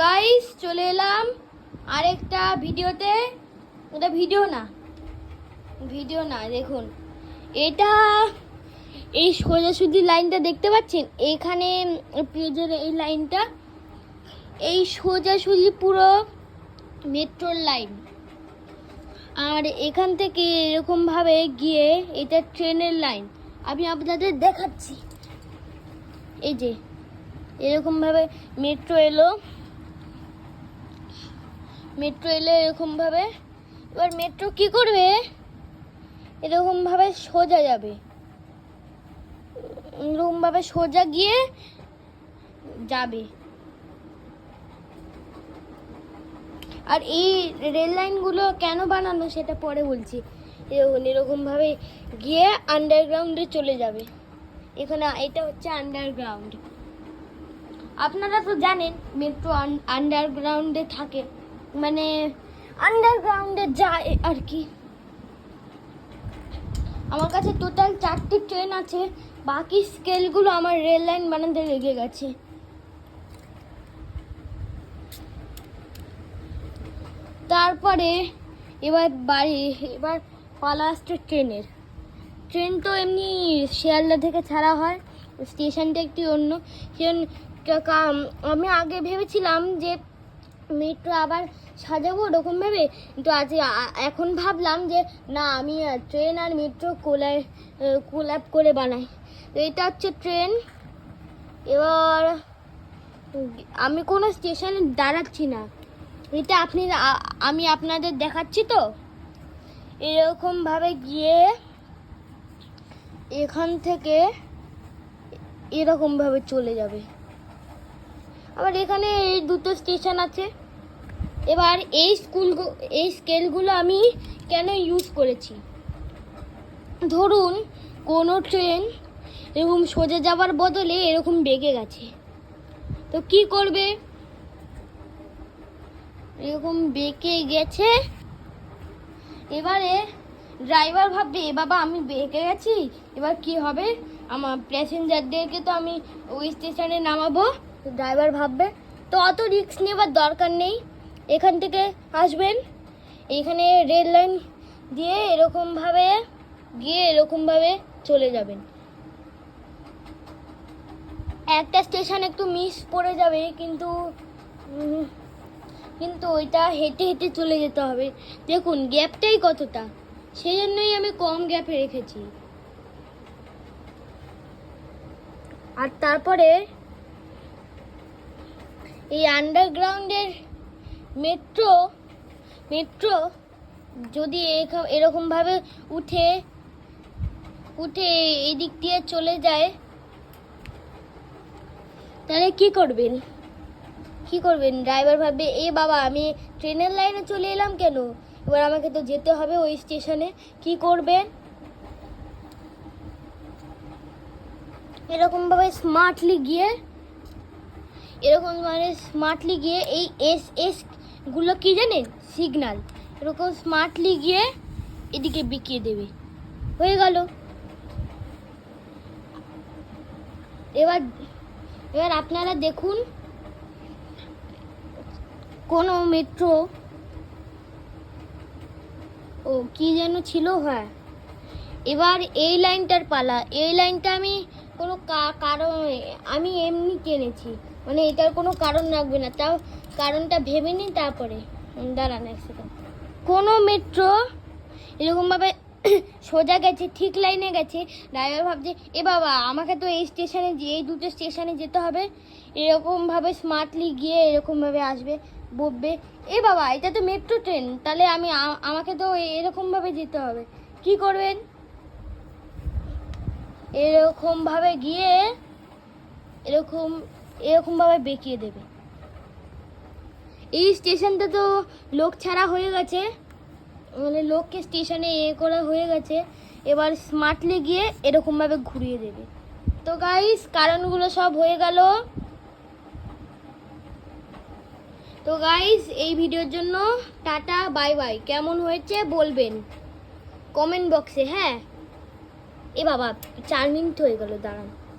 Guys চলে এলাম আরেকটা ভিডিওতে। এটা ভিডিও না দেখুন, এটা এই সোজাসুজি লাইনটা দেখতে পাচ্ছেন, এখানে পেজের এই লাইনটা, এই সোজাসুজি পুরো মেট্রোর লাইন। আর এখান থেকে এরকম ভাবে গিয়ে এটা ট্রেনের লাইন। আমি আপনাদের দেখাচ্ছি, এই যে এরকম ভাবে মেট্রো এলো এরকম ভাবে। এবার মেট্রো কি করবে, এরকম ভাবে সোজা যাবে, এরকম ভাবে সোজা গিয়ে যাবে। আর এই রেল লাইনগুলো কেন বানানো সেটা পরে বলছি। এরকম ভাবে গিয়ে আন্ডারগ্রাউন্ডে চলে যাবে। এখানে এটা হচ্ছে আন্ডারগ্রাউন্ড। আপনারা তো জানেন মেট্রো আন্ডারগ্রাউন্ডে থাকে, মানে আন্ডারগ্রাউন্ডে যায় আর কি। আমার কাছে টোটাল 4টি ট্রেন আছে, বাকি স্কেলগুলো আমার রেল লাইন বানাতে লেগে গেছে। তারপরে এবার পালা আসছে ট্রেন তো এমনি শিয়ালদা থেকে ছাড়া হয়, স্টেশনটা একটি অন্য। আমি আগে ভেবেছিলাম যে মেট্রো আবার সাজাবো ওরকম ভেবে, কিন্তু এখন ভাবলাম যে না, আমি ট্রেন আর মেট্রো কোলাপ করে বানাই। তো এটা হচ্ছে ট্রেন। এবার আমি কোনো স্টেশনে দাঁড়াচ্ছি না, এটা আমি আপনাদের দেখাচ্ছি। তো এরকমভাবে গিয়ে এখান থেকে এরকমভাবে চলে যাবে। আবার এখানে এই দুটো স্টেশন আছে। এবার এই স্কেলগুলো আমি কেন ইউজ করেছি, ধরুন কোনো ট্রেন এরকম সোজা যাওয়ার বদলে এরকম বেঁকে গেছে, তো কি করবে, এরকম বেঁকে গেছে। এবারে ড্রাইভার ভাববে বাবা আমি বেঁকে গেছি, এবার কি হবে, আমার প্যাসেঞ্জারদেরকে তো আমি ওই স্টেশনে নামাবো। ড্রাইভার ভাববে, তো অত রিস্ক নেবার দরকার নেই। এখান থেকে আসবেন, এখানে রেল লাইন দিয়ে এরকমভাবে গিয়ে এরকমভাবে চলে যাবেন। একটা স্টেশন একটু মিস পড়ে যাবে, কিন্তু ওইটা হেঁটে হেঁটে চলে যেতে হবে। দেখুন গ্যাপটাই কতটা, সেই জন্যই আমি কম গ্যাপে রেখেছি। আর তারপরে এই আন্ডারগ্রাউন্ডের মেট্রো যদি এরকমভাবে উঠে এই দিক দিয়ে চলে যায়, তাহলে কি করবেন ড্রাইভার ভাববে এ বাবা আমি ট্রেনের লাইনে চলে এলাম কেন, এবার আমাকে তো যেতে হবে ওই স্টেশনে। কি করবেন, এরকমভাবে স্মার্টলি গিয়ে এই এস গুলো কি জানেন, সিগন্যাল, এরকম স্মার্টলি গিয়ে এদিকে বিকিয়ে দেবে, হয়ে গেল। এবার আপনারা দেখুন কোনো মেট্রো কি যেন ছিল, হ্যাঁ এবার এই লাইনটার পালা। এই লাইনটা আমি কোনো কারণ আমি এমনি টেনেছি, মানে এটার কোনো কারণ রাখবে না, তাও কারণটা ভেবে নিন। তারপরে দাঁড়ান এক সেকেন্ড, কোনো মেট্রো এরকমভাবে সোজা গেছে, ঠিক লাইনে গেছে, ড্রাইভার ভাবছে এ বাবা আমাকে তো এই দুটো স্টেশনে যেতে হবে, এরকমভাবে স্মার্টলি গিয়ে এরকমভাবে আসবে, বলবে এ বাবা এটা তো মেট্রো ট্রেন, তাহলে আমাকে তো এরকমভাবে যেতে হবে। কি করবেন, এরকমভাবে গিয়ে এরকমভাবে বেঁকিয়ে দেবে। এই স্টেশনটা তো লোক ছাড়া হয়ে গেছে, মানে লোককে স্টেশনে করা হয়ে গেছে। এবার স্মার্টলি গিয়ে এরকমভাবে ঘুরিয়ে দেবে। তো গাইস কারণগুলো সব হয়ে গেল। তো গাইস এই ভিডিওর জন্য টাটা বাই বাই। কেমন হয়েছে বলবেন কমেন্ট বক্সে। হ্যাঁ এ বাবা 4 মিনিট হয়ে গেল, দাঁড়ান।